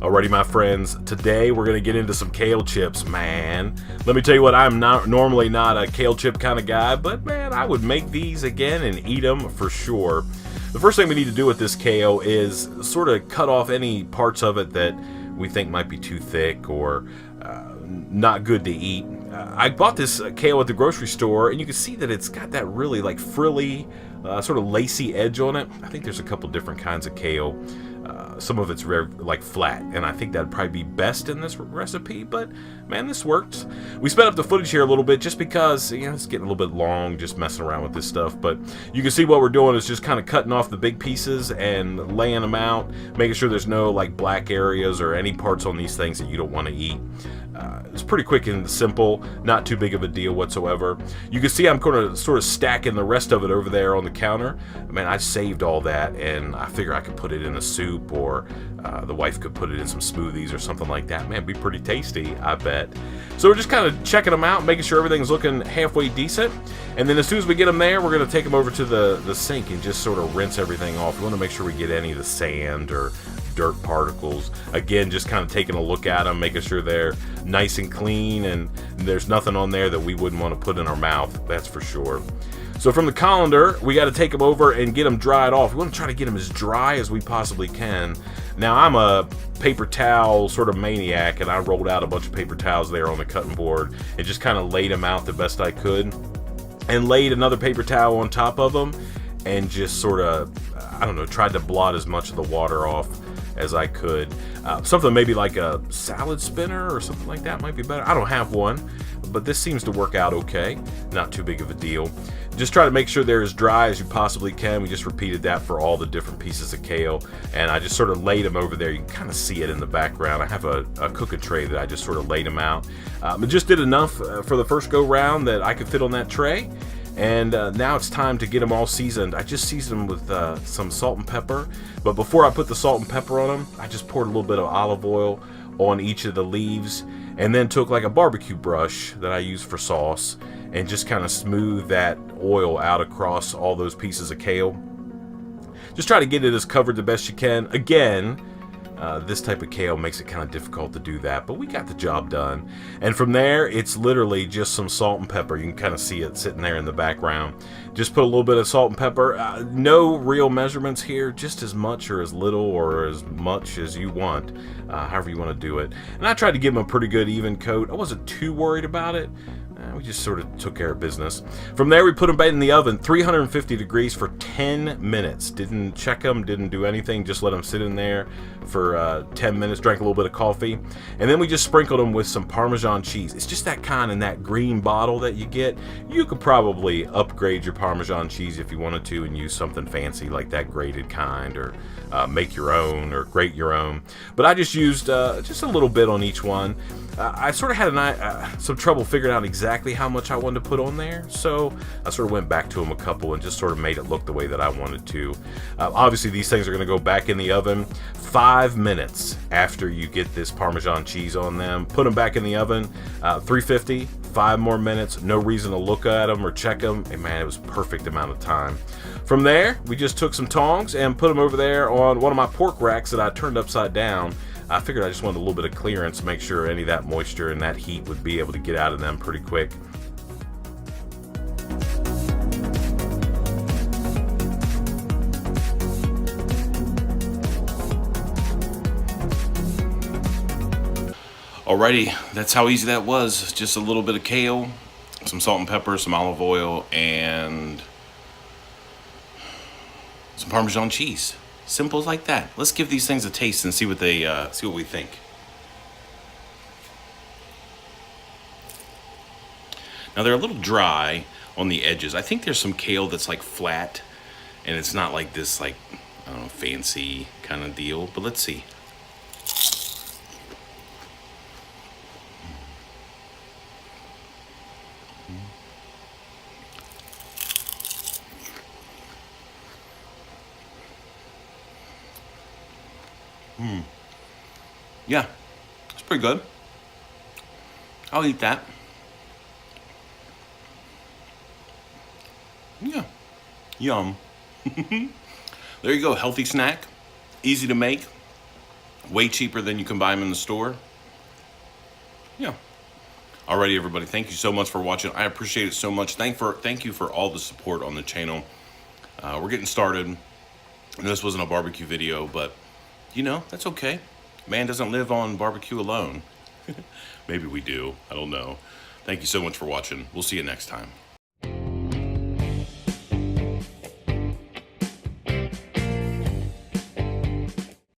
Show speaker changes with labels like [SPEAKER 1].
[SPEAKER 1] Alrighty, my friends, today we're going to get into some kale chips, man. Let me tell you what, I'm normally not a kale chip kind of guy, but man, I would make these again and eat them for sure. The first thing we need to do with this kale is sort of cut off any parts of it that we think might be too thick or not good to eat. I bought this kale at the grocery store, and you can see that it's got that really like frilly, sort of lacy edge on it. I think there's a couple different kinds of kale. Some of it's very like flat, and I think that'd probably be best in this recipe, but man, this worked. We sped up the footage here a little bit just because, you know, it's getting a little bit long just messing around with this stuff, but you can see what we're doing is just kind of cutting off the big pieces and laying them out, making sure there's no like black areas or any parts on these things that you don't want to eat. It's pretty quick and simple, not too big of a deal whatsoever. You can see I'm going to sort of stacking the rest of it over there on the counter. Man, I saved all that, and I figure I could put it in a soup, or the wife could put it in some smoothies or something like that. Man, it'd be pretty tasty, I bet. So we're just kind of checking them out, making sure everything's looking halfway decent. And then as soon as we get them there, we're going to take them over to the sink and just sort of rinse everything off. We want to make sure we get any of the sand or dirt particles. Again, just kind of taking a look at them, making sure they're nice and clean, and there's nothing on there that we wouldn't want to put in our mouth, that's for sure. So from the colander, we got to take them over and get them dried off. We want to try to get them as dry as we possibly can. Now, I'm a paper towel sort of maniac, and I rolled out a bunch of paper towels there on the cutting board and just kind of laid them out the best I could, and laid another paper towel on top of them, and just sort of, I don't know, tried to blot as much of the water off as I could. Something maybe like a salad spinner or something like that might be better. I don't have one, but this seems to work out okay. Not too big of a deal. Just try to make sure they're as dry as you possibly can. We just repeated that for all the different pieces of kale, and I just sort of laid them over there. You can kind of see it in the background. I have a cooking tray that I just sort of laid them out. It just did enough for the first go round that I could fit on that tray. And now it's time to get them all seasoned. I just seasoned them with some salt and pepper, but before I put the salt and pepper on them, I just poured a little bit of olive oil on each of the leaves, and then took like a barbecue brush that I use for sauce and just kind of smooth that oil out across all those pieces of kale. Just try to get it as covered the best you can. Again, this type of kale makes it kind of difficult to do that, but we got the job done. And from there, it's literally just some salt and pepper. You can kind of see it sitting there in the background. Just put a little bit of salt and pepper. No real measurements here, just as much or as little or as much as you want, however you want to do it. And I tried to give them a pretty good even coat. I wasn't too worried about it. We just sort of took care of business. From there, we put them back in the oven, 350 degrees for 10 minutes. Didn't check them, didn't do anything, just let them sit in there for 10 minutes, drank a little bit of coffee, and then we just sprinkled them with some Parmesan cheese. It's just that kind in that green bottle that you get. You could probably upgrade your Parmesan cheese if you wanted to and use something fancy like that grated kind, or make your own or grate your own. But I just used just a little bit on each one. I sort of had some trouble figuring out exactly how much I wanted to put on there, so I sort of went back to them a couple and just sort of made it look the way that I wanted to. Obviously, these things are going to go back in the oven 5 minutes after you get this Parmesan cheese on them. Put them back in the oven, 350, 5 more minutes. No reason to look at them or check them, and man, it was perfect amount of time. From there, we just took some tongs and put them over there on one of my pork racks that I turned upside down. I figured I just wanted a little bit of clearance, make sure any of that moisture and that heat would be able to get out of them pretty quick. Alrighty, that's how easy that was. Just a little bit of kale, some salt and pepper, some olive oil, and some Parmesan cheese. Simple as like that. Let's give these things a taste and see what they see what we think. Now they're a little dry on the edges. I think there's some kale that's like flat, and it's not like this like, I don't know, fancy kind of deal. But let's see. Yeah, it's pretty good. I'll eat that. Yeah, yum. There you go, healthy snack, easy to make. Way cheaper than you can buy them in the store. Yeah. Alrighty, everybody. Thank you so much for watching. I appreciate it so much. Thank you for all the support on the channel. We're getting started. And this wasn't a barbecue video, but you know, that's okay. Man doesn't live on barbecue alone. Maybe we do. I don't know. Thank you so much for watching. We'll see you next time.